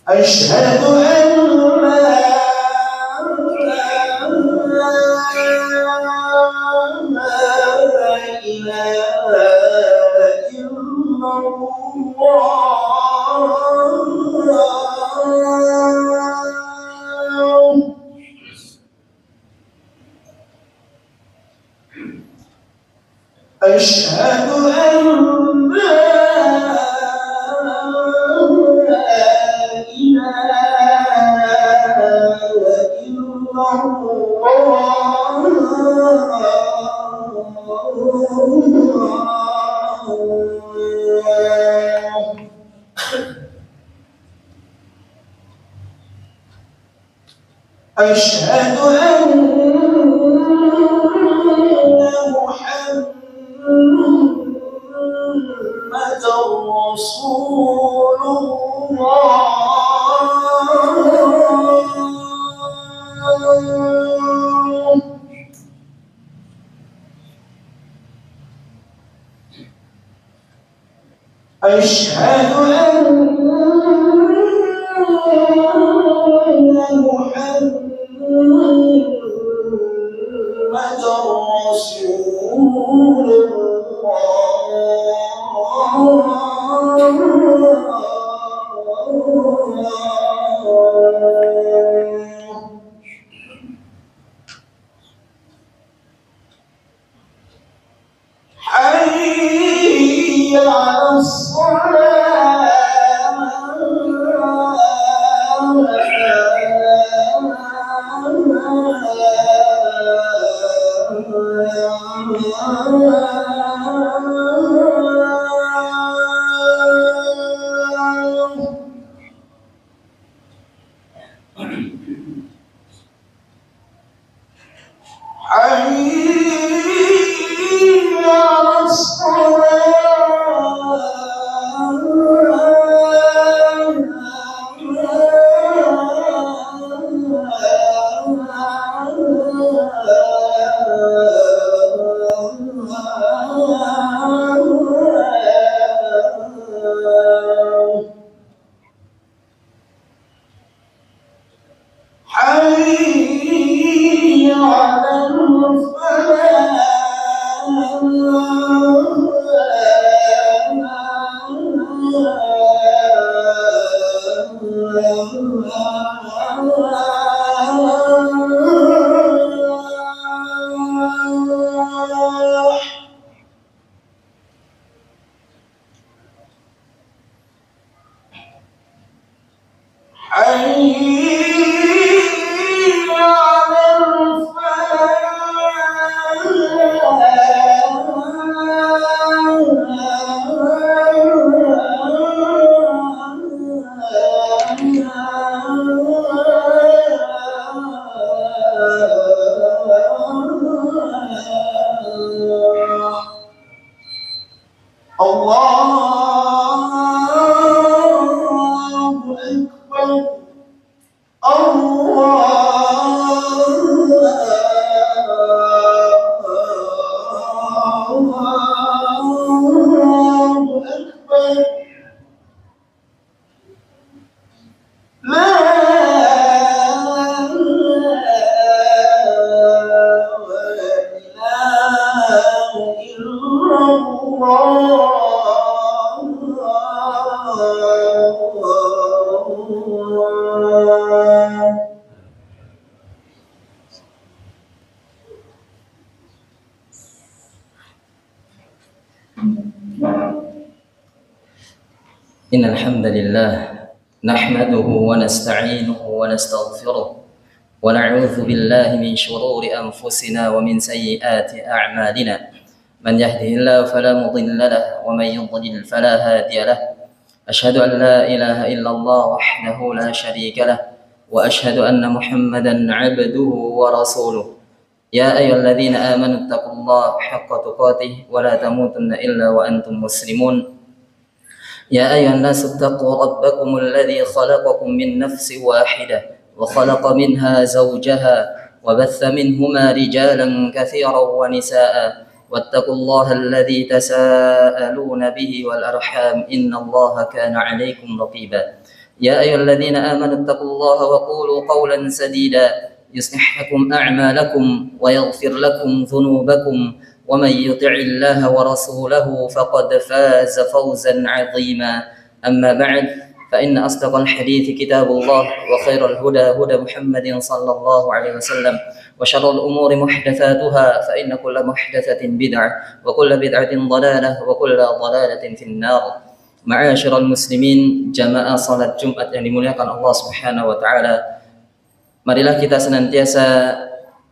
أشهد أن لا إله إلا الله أشهد أن لا أشهد أن محمد رسول الله أشهد أن محمد رسول حي على الصلاة إن الحمد لله نحمده ونستعينه ونستغفره ونعوذ بالله من شرور أنفسنا ومن سيئات أعمالنا من يهده الله فلا مضل له ومن يضلل فلا هادي له أشهد أن لا إله إلا الله وحده لا شريك له وأشهد أن محمدا عبده ورسوله يا أيها الذين آمنوا اتقوا الله حق تقاته ولا تموتن إلا وأنتم مسلمون يا أيها الناس اتقوا ربكم الذي خلقكم من نفس واحدة وخلق منها زوجها وبث منهما رجالا كثيرا ونساء واتقوا الله الذي تساءلون به والأرحام إن الله كان عليكم رقيبا يا أيها الذين آمنوا اتقوا الله وقولوا قولا سديدا يصلح لكم أعمالكم ويغفر لكم ذنوبكم ومن يطع الله ورسوله فقد فاز فوزا عظيما أما بعد فإن أصدق الحديث كتاب الله وخير الهدى هدى محمد صلى الله عليه وسلم وشر الأمور محدثاتها فإن كل محدثة بدعة وكل بدعة ضلالة وكل ضلالة في النار. Ma'asyiral muslimin, jamaah salat Jumat yang dimuliakan Allah Subhanahu wa taala. Marilah kita senantiasa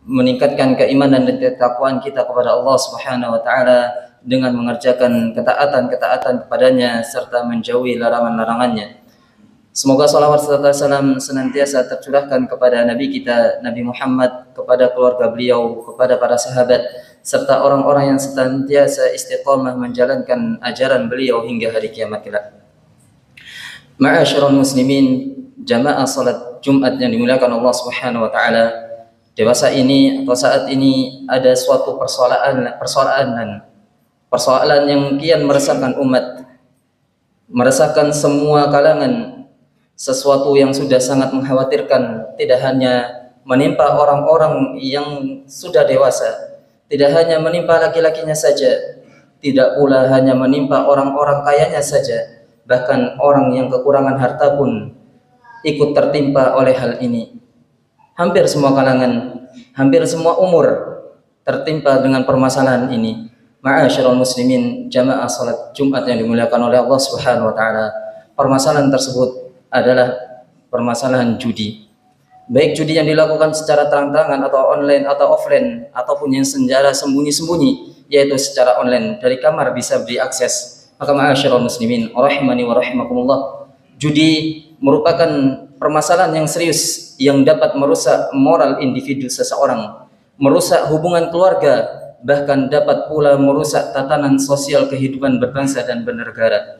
meningkatkan keimanan dan ketakwaan kita kepada Allah Subhanahu wa taala dengan mengerjakan ketaatan-ketaatan kepadanya serta menjauhi larangan-larangannya. Semoga salawat serta salam senantiasa tercurahkan kepada Nabi kita Nabi Muhammad, kepada keluarga beliau, kepada para sahabat serta orang-orang yang senantiasa istiqamah menjalankan ajaran beliau hingga hari kiamat kelak. Ma'asyiral muslimin, jamaah salat Jumat yang dimuliakan Allah Subhanahu wa taala. Dewasa ini atau saat ini ada suatu persoalan yang kian meresahkan umat, meresahkan semua kalangan, sesuatu yang sudah sangat mengkhawatirkan, tidak hanya menimpa orang-orang yang sudah dewasa, tidak hanya menimpa laki-lakinya saja, tidak pula hanya menimpa orang-orang kayanya saja, bahkan orang yang kekurangan harta pun ikut tertimpa oleh hal ini. Hampir semua kalangan, hampir semua umur tertimpa dengan permasalahan ini. Ma'asyiral muslimin, jamaah salat Jumat yang dimuliakan oleh Allah Subhanahu wa taala. Permasalahan tersebut adalah permasalahan judi. Baik judi yang dilakukan secara terang-terangan atau online atau offline, ataupun yang secara sembunyi-sembunyi, yaitu secara online, dari kamar bisa diakses. Maka ma'asyiral muslimin rahimani wa rahimakumullah, judi merupakan permasalahan yang serius yang dapat merusak moral individu seseorang, merusak hubungan keluarga, bahkan dapat pula merusak tatanan sosial kehidupan berbangsa dan bernegara.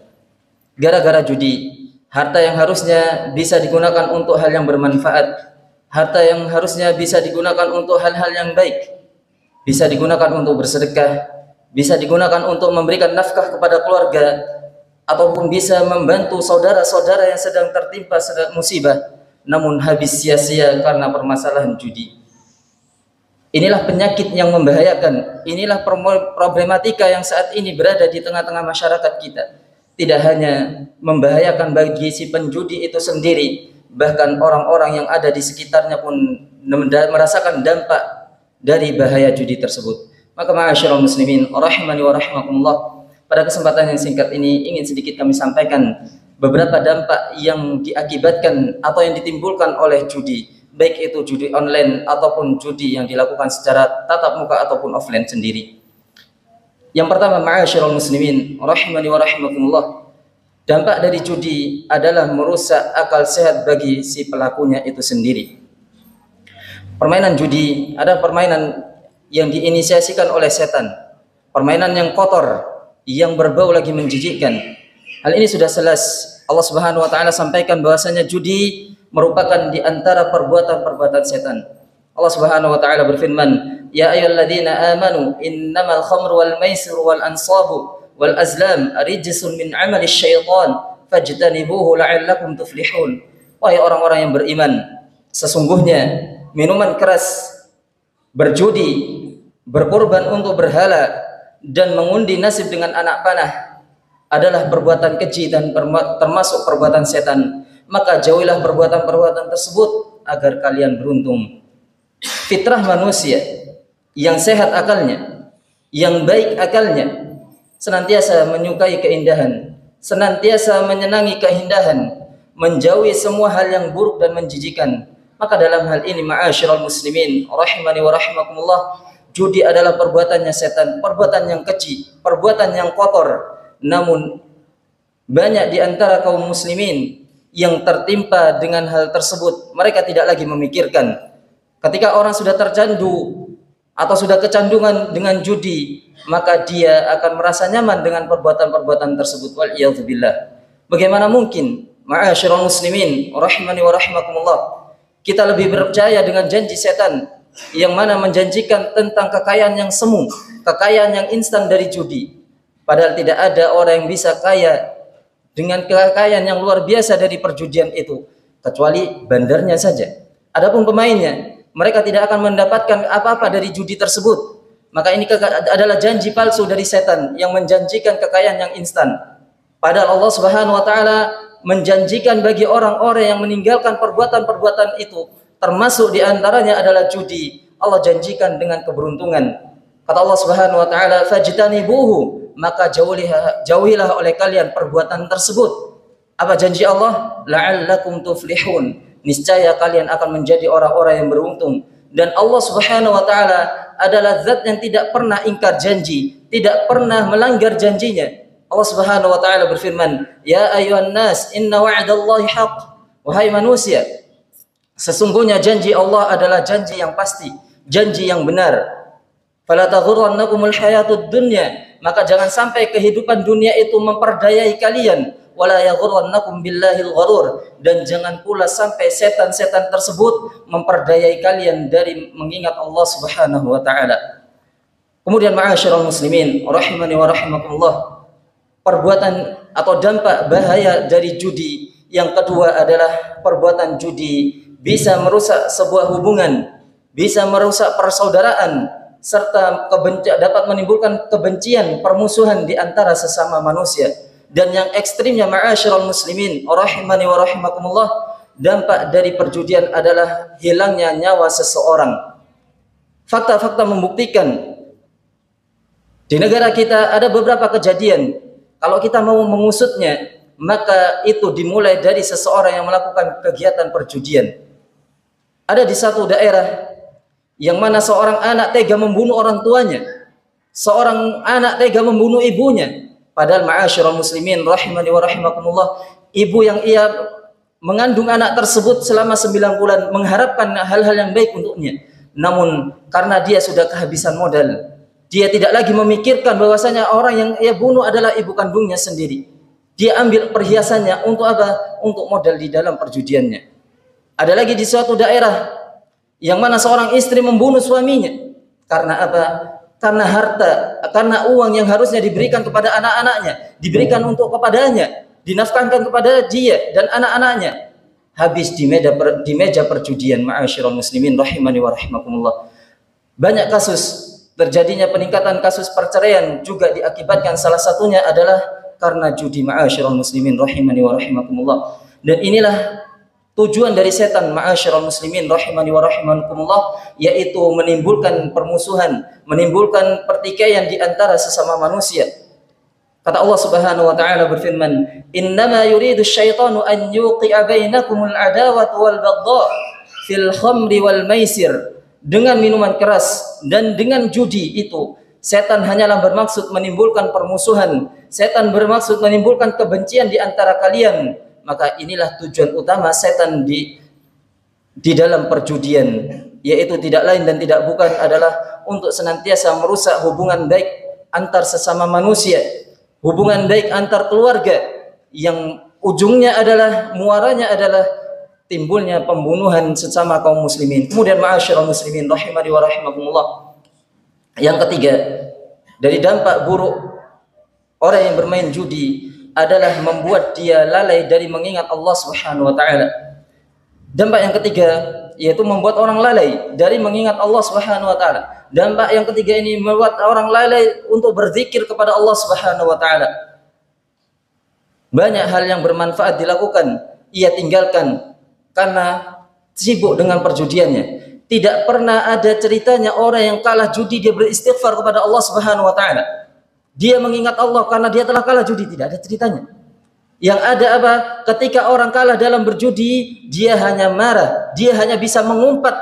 Gara-gara judi, harta yang harusnya bisa digunakan untuk hal yang bermanfaat, harta yang harusnya bisa digunakan untuk hal-hal yang baik, bisa digunakan untuk bersedekah, bisa digunakan untuk memberikan nafkah kepada keluarga, ataupun bisa membantu saudara-saudara yang sedang tertimpa musibah, namun habis sia-sia karena permasalahan judi. Inilah penyakit yang membahayakan, inilah problematika yang saat ini berada di tengah-tengah masyarakat kita. Tidak hanya membahayakan bagi si penjudi itu sendiri, bahkan orang-orang yang ada di sekitarnya pun merasakan dampak dari bahaya judi tersebut. Maka ma'asyiral muslimin rahimani wa rahimakumullah, pada kesempatan yang singkat ini ingin sedikit kami sampaikan beberapa dampak yang diakibatkan atau yang ditimbulkan oleh judi, baik itu judi online ataupun judi yang dilakukan secara tatap muka ataupun offline sendiri. Yang pertama, ma'asyiral muslimin rahimani wa rahimakumullah, dampak dari judi adalah merusak akal sehat bagi si pelakunya itu sendiri. Permainan judi adalah permainan yang diinisiasikan oleh setan, permainan yang kotor, yang berbau lagi menjijikkan. Hal ini sudah jelas Allah Subhanahu wa taala sampaikan bahwasanya judi merupakan di antara perbuatan-perbuatan setan. Allah Subhanahu wa taala berfirman, "Ya ayyuhalladzina amanu innamal khamru wal maisiru wal ansabu wal azlam rijsun min 'amali syaitan fajtanibuhu la'allakum tuflihun." Wahai orang-orang yang beriman, sesungguhnya minuman keras, berjudi, berkorban untuk berhala, dan mengundi nasib dengan anak panah adalah perbuatan keji dan termasuk perbuatan setan. Maka jauhilah perbuatan-perbuatan tersebut agar kalian beruntung. Fitrah manusia yang sehat akalnya, yang baik akalnya, senantiasa menyukai keindahan, senantiasa menyenangi keindahan, menjauhi semua hal yang buruk dan menjijikan. Maka dalam hal ini ma'asyiral muslimin rahimani wa rahimakumullah, judi adalah perbuatannya setan, perbuatan yang keji, perbuatan yang kotor. Namun banyak di antara kaum muslimin yang tertimpa dengan hal tersebut, mereka tidak lagi memikirkan. Ketika orang sudah tercandu atau sudah kecanduan dengan judi, maka dia akan merasa nyaman dengan perbuatan-perbuatan tersebut. Wal'iyadzubillah. Bagaimana mungkin, ma'asyiral muslimin rahimani wa rahimakumullah, kita lebih percaya dengan janji setan yang mana menjanjikan tentang kekayaan yang semu, kekayaan yang instan dari judi. Padahal tidak ada orang yang bisa kaya dengan kekayaan yang luar biasa dari perjudian itu, kecuali bandarnya saja. Adapun pemainnya, mereka tidak akan mendapatkan apa-apa dari judi tersebut. Maka ini adalah janji palsu dari setan yang menjanjikan kekayaan yang instan. Padahal Allah Subhanahu wa taala menjanjikan bagi orang-orang yang meninggalkan perbuatan-perbuatan itu, termasuk diantaranya adalah judi, Allah janjikan dengan keberuntungan. Kata Allah Subhanahu wa taala, fajtanibuhu, maka jauhilah oleh kalian perbuatan tersebut. Apa janji Allah? La'allakum tuflihun, niscaya kalian akan menjadi orang-orang yang beruntung. Dan Allah Subhanahu wa taala adalah zat yang tidak pernah ingkar janji, tidak pernah melanggar janjinya. Allah Subhanahu wa taala berfirman, "Ya ayyuhan nas, inna wa'dallahi haqq." Wahai manusia, sesungguhnya janji Allah adalah janji yang pasti, janji yang benar. Fala taghurrannakumul hayatud dunya, maka jangan sampai kehidupan dunia itu memperdayai kalian. Wala yaghurrannakum billahil gharur, dan jangan pula sampai setan-setan tersebut memperdayai kalian dari mengingat Allah Subhanahu wa taala. Kemudian ma'asyiral muslimin rahimani wa rahimakumullah, perbuatan atau dampak bahaya dari judi yang kedua adalah perbuatan judi bisa merusak sebuah hubungan, bisa merusak persaudaraan, serta dapat menimbulkan kebencian, permusuhan di antara sesama manusia. Dan yang ekstrimnya ma'asyiral muslimin rahimani wa rahimakumullah, dampak dari perjudian adalah hilangnya nyawa seseorang. Fakta-fakta membuktikan di negara kita ada beberapa kejadian, kalau kita mau mengusutnya, maka itu dimulai dari seseorang yang melakukan kegiatan perjudian. Ada di satu daerah yang mana seorang anak tega membunuh orang tuanya, seorang anak tega membunuh ibunya. Padahal ma'asyiral muslimin rahimani wa rahimakumullah, ibu yang ia mengandung anak tersebut selama 9 bulan mengharapkan hal-hal yang baik untuknya. Namun karena dia sudah kehabisan modal, dia tidak lagi memikirkan bahwasanya orang yang ia bunuh adalah ibu kandungnya sendiri. Dia ambil perhiasannya untuk apa? Untuk modal di dalam perjudiannya. Ada lagi di suatu daerah yang mana seorang istri membunuh suaminya. Karena apa? Karena harta, karena uang yang harusnya diberikan kepada anak-anaknya, diberikan untuk kepadanya, dinafkahkan kepada dia dan anak-anaknya, habis di meja perjudian. Ma'asyiral muslimin rahimani wa rahimakumullah. Banyak kasus terjadinya peningkatan kasus perceraian juga diakibatkan salah satunya adalah karena judi. Ma'asyiral muslimin rahimani wa rahimakumullah. Dan inilah tujuan dari setan, ma'asyiral muslimin rahimani wa rahimakumullah, yaitu menimbulkan permusuhan, menimbulkan pertikaian di antara sesama manusia. Kata Allah Subhanahu wa taala berfirman, "Innama yuridu syaitanu an yuqi'a bainakumul adawata wal baghdha fil khamri wal maisir." Dengan minuman keras dan dengan judi itu, setan hanyalah bermaksud menimbulkan permusuhan, setan bermaksud menimbulkan kebencian di antara kalian. Maka inilah tujuan utama setan di dalam perjudian, yaitu tidak lain dan tidak bukan adalah untuk senantiasa merusak hubungan baik antar sesama manusia, hubungan baik antar keluarga, yang ujungnya adalah, muaranya adalah timbulnya pembunuhan sesama kaum muslimin. Kemudian ma'asyiral muslimin rahimani wa rahimakumullah, yang ketiga dari dampak buruk orang yang bermain judi adalah membuat dia lalai dari mengingat Allah Subhanahu wa taala. Dampak yang ketiga yaitu membuat orang lalai dari mengingat Allah Subhanahu wa taala. Dampak yang ketiga ini membuat orang lalai untuk berzikir kepada Allah Subhanahu wa taala. Banyak hal yang bermanfaat dilakukan, ia tinggalkan karena sibuk dengan perjudiannya. Tidak pernah ada ceritanya orang yang kalah judi dia beristighfar kepada Allah Subhanahu wa taala. Dia mengingat Allah karena dia telah kalah judi, tidak ada ceritanya. Yang ada apa? Ketika orang kalah dalam berjudi, dia hanya marah, dia hanya bisa mengumpat.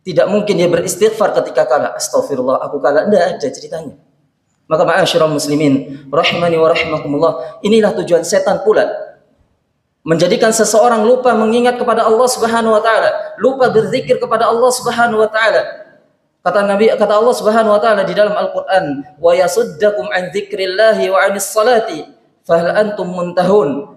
Tidak mungkin dia beristighfar ketika kalah. Astagfirullah, aku kalah. Tidak ada ceritanya. Maka ma'asyiral muslimin rahimani wa rahimakumullah, inilah tujuan setan pula, menjadikan seseorang lupa mengingat kepada Allah Subhanahu wa taala, lupa berzikir kepada Allah Subhanahu wa taala. Kata Allah Subhanahu wa taala di dalam Al-Qur'an, "Wa yasuddakum an dzikrillahi wa 'anis salati fahal antum muntahun."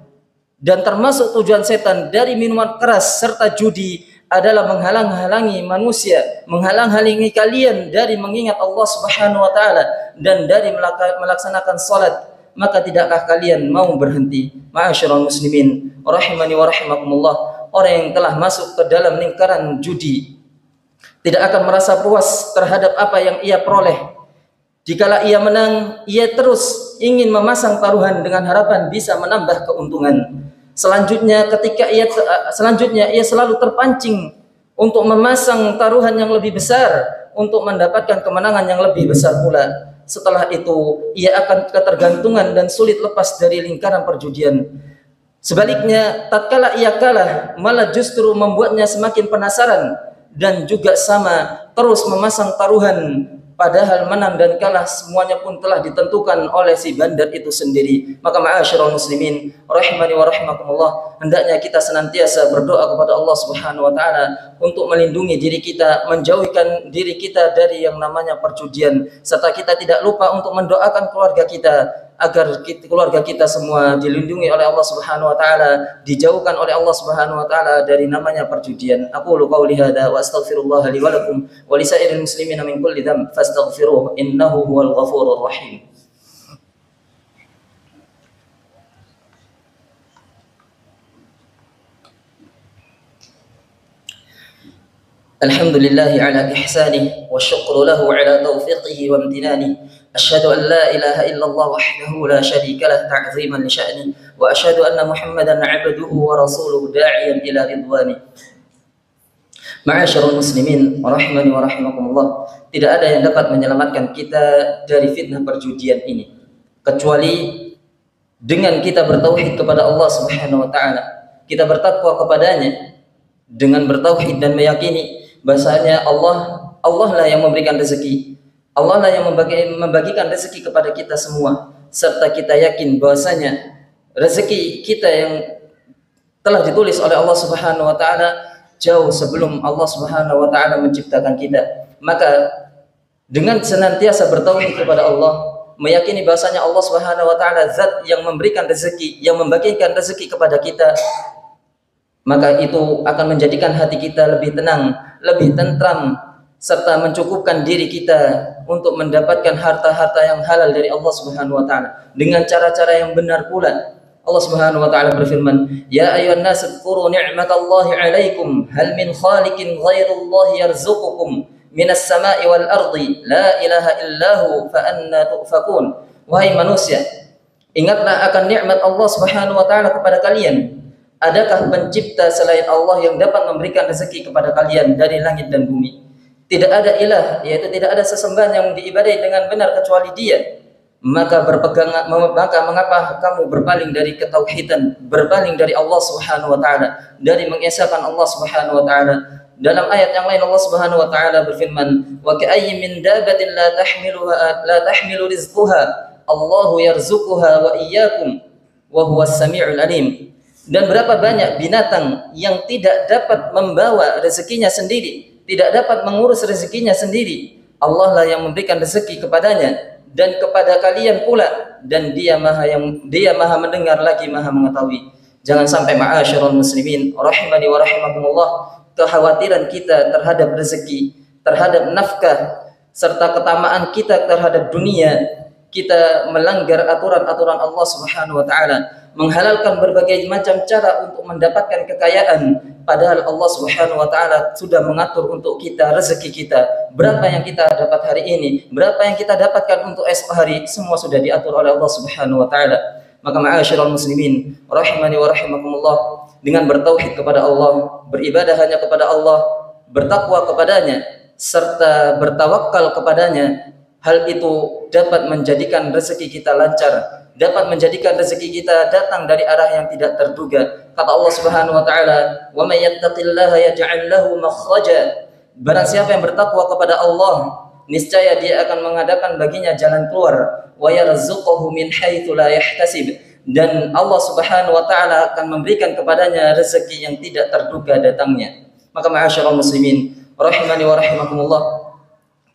Dan termasuk tujuan setan dari minuman keras serta judi adalah menghalang-halangi manusia, menghalang-halangi kalian dari mengingat Allah Subhanahu wa taala dan dari melaksanakan salat. Maka tidakkah kalian mau berhenti? Ma'asyiral muslimin, rahimani wa rahimakumullah, orang yang telah masuk ke dalam lingkaran judi tidak akan merasa puas terhadap apa yang ia peroleh. Dikala ia menang, ia terus ingin memasang taruhan dengan harapan bisa menambah keuntungan. Selanjutnya ia selalu terpancing untuk memasang taruhan yang lebih besar untuk mendapatkan kemenangan yang lebih besar pula. Setelah itu ia akan ketergantungan dan sulit lepas dari lingkaran perjudian. Sebaliknya, tatkala ia kalah, malah justru membuatnya semakin penasaran dan juga sama terus memasang taruhan. Padahal menang dan kalah semuanya pun telah ditentukan oleh si bandar itu sendiri. Maka ma'asyiral muslimin, rahimani wa rahimakumullah, hendaknya kita senantiasa berdoa kepada Allah Subhanahu wa taala untuk melindungi diri kita, menjauhkan diri kita dari yang namanya perjudian, serta kita tidak lupa untuk mendoakan keluarga kita agar keluarga kita semua dilindungi oleh Allah Subhanahu wa taala, dijauhkan oleh Allah Subhanahu wa taala dari namanya perjudian. Aqulu qauli hadza wa astaghfirullah li wa lakum wa lisairil muslimina min kulli dhanb fastaghfiruhu innahu huwal ghafurur rahim. Alhamdulillahi ala ihsanihi wa syukru lahu ala taufiqihi wa imtinani. Asyhadu an la ilaha illallah wahdahu la syarika lah ta'ziman li sya'ni wa asyhadu anna Muhammadan 'abduhu wa rasuluhu da'iyan ila ridwani. Ma'asyiral muslimin, rahimani wa rahimakumullah, tidak ada yang dapat menyelamatkan kita dari fitnah perjudian ini kecuali dengan kita bertauhid kepada Allah Subhanahu wa taala. Kita bertakwa kepadanya dengan bertauhid dan meyakini bahasanya Allah lah yang memberikan rezeki. Allah lah yang membagikan rezeki kepada kita semua, serta kita yakin bahwasanya rezeki kita yang telah ditulis oleh Allah Subhanahu wa taala jauh sebelum Allah Subhanahu wa taala menciptakan kita. Maka dengan senantiasa bertauhid kepada Allah, meyakini bahwasanya Allah Subhanahu wa taala zat yang memberikan rezeki, yang membagikan rezeki kepada kita, maka itu akan menjadikan hati kita lebih tenang, lebih tentram, serta mencukupkan diri kita untuk mendapatkan harta-harta yang halal dari Allah Subhanahu wa taala dengan cara-cara yang benar pula. Allah Subhanahu wa taala berfirman, "Ya ayyuhan nas dzkuru ni'matallahi 'alaikum hal min khaliqin ghairullahi yarzuqukum minas sama'i wal ardi la ilaha illahu fa anna tu'fakun." Wahai manusia, ingatlah akan nikmat Allah Subhanahu wa taala kepada kalian. Adakah pencipta selain Allah yang dapat memberikan rezeki kepada kalian dari langit dan bumi? Tidak ada ilah, yaitu tidak ada sesembahan yang diibadai dengan benar kecuali Dia. Maka mengapa kamu berpaling dari ketauhidan, berpaling dari Allah Subhanahu wa taala, dari mengesahkan Allah Subhanahu wa taala? Dalam ayat yang lain Allah Subhanahu wa taala berfirman, "Wa ka'ayyin min dabatin la tahmilu rizquha, Allahu yarzuquha wa iyyakum wa huwas samiul alim." Dan berapa banyak binatang yang tidak dapat membawa rezekinya sendiri, tidak dapat mengurus rezekinya sendiri. Allah lah yang memberikan rezeki kepadanya dan kepada kalian pula, dan Dia maha mendengar lagi maha mengetahui. Jangan sampai ma'asyiral muslimin, rahimani wa rahimakumullah, kekhawatiran kita terhadap rezeki, terhadap nafkah, serta ketamaan kita terhadap dunia, kita melanggar aturan-aturan Allah Subhanahu wa taala, menghalalkan berbagai macam cara untuk mendapatkan kekayaan, padahal Allah Subhanahu wa taala sudah mengatur untuk kita rezeki kita. Berapa yang kita dapat hari ini, berapa yang kita dapatkan untuk esok hari, semua sudah diatur oleh Allah Subhanahu wa taala. Maka ma'asyiral muslimin, rahimani wa rahimakumullah, dengan bertauhid kepada Allah, beribadah hanya kepada Allah, bertakwa kepadanya, serta bertawakal kepadanya, hal itu dapat menjadikan rezeki kita lancar, dapat menjadikan rezeki kita datang dari arah yang tidak terduga. Kata Allah Subhanahu wa taala, "Wa may yattaqillaha yaj'al lahu makhraja." Barang siapa yang bertakwa kepada Allah, niscaya Dia akan mengadakan baginya jalan keluar. Wa yarzuquhu min haitsu la yahtasib. Dan Allah Subhanahu wa taala akan memberikan kepadanya rezeki yang tidak terduga datangnya. Maka ma'asyiral muslimin, rahimani wa rahimakumullah,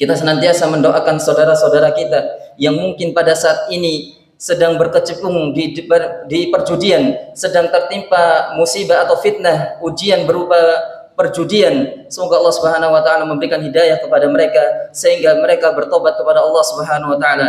Kita senantiasa mendoakan saudara-saudara kita yang mungkin pada saat ini sedang berkecimpung di perjudian, sedang tertimpa musibah atau fitnah, ujian berupa perjudian. Semoga Allah Subhanahu wa taala memberikan hidayah kepada mereka sehingga mereka bertobat kepada Allah Subhanahu wa taala.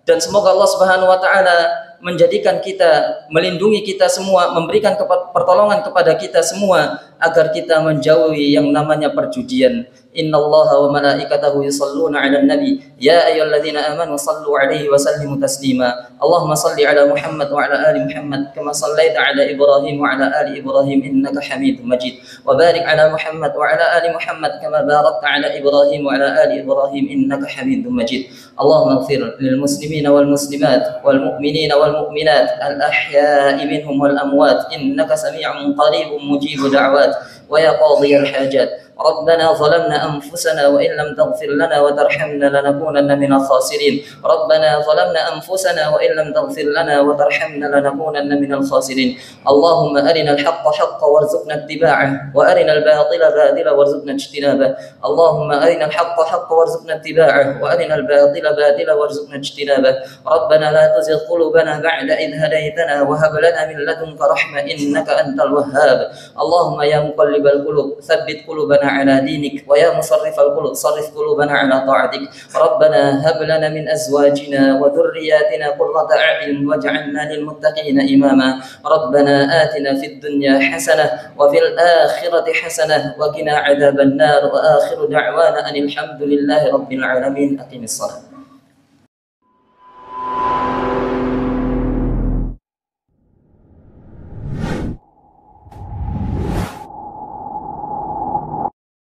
Dan semoga Allah Subhanahu wa taala menjadikan kita, melindungi kita semua, memberikan pertolongan kepada kita semua agar kita menjauhi yang namanya perjudian. Innallaha wa malaikatahu yusalluna 'alan nabi ya ayyuhalladzina amanu sallu 'alaihi wa sallimu taslima. Allahumma salli 'ala Muhammad wa 'ala ali Muhammad kama sallaita 'ala Ibrahim wa 'ala ali Ibrahim innaka Hamidum Majid. Wa barik 'ala Muhammad wa 'ala ali Muhammad kama barakta 'ala Ibrahim wa 'ala ali Ibrahim innaka Hamidum Majid. Allahumma ighfir lil muslimina wal muslimat wal mu'minina wal mu'minat al ahya'i minhum wal amwat innaka sami'un qaribun mujibud da'wat wa ya qadhiyal hajat. ربنا ظلمنا أنفسنا وإن لم تغفر لنا وترحمنا لنكونن من الخاسرين. ربنا ظلمنا أنفسنا وإن لم تغفر لنا وترحمنا لنكونن من الخاسرين. اللهم أرنا الحق حقا وارزقنا اتباعه وأرنا الباطل باطلا وارزقنا اجتنابه. اللهم أرنا الحق حقا وارزقنا اتباعه وأرنا الباطل باطلا وارزقنا اجتنابه. ربنا لا تزغ قلوبنا بعد إذ هديتنا وهب لنا من لدنك رحمة إنك أنت الوهاب. اللهم يا مقلب القلوب ثبت قلوبنا على دينك ويا مصرف القلوب صرف قلوبنا على طاعتك. ربنا هب لنا من أزواجنا وذرياتنا قرة أعين واجعلنا للمتقين إماما. ربنا آتنا في الدنيا حسنة وفي الآخرة حسنة وقنا عذاب النار. وآخر دعوانا أن الحمد لله رب العالمين. أقم الصلاة.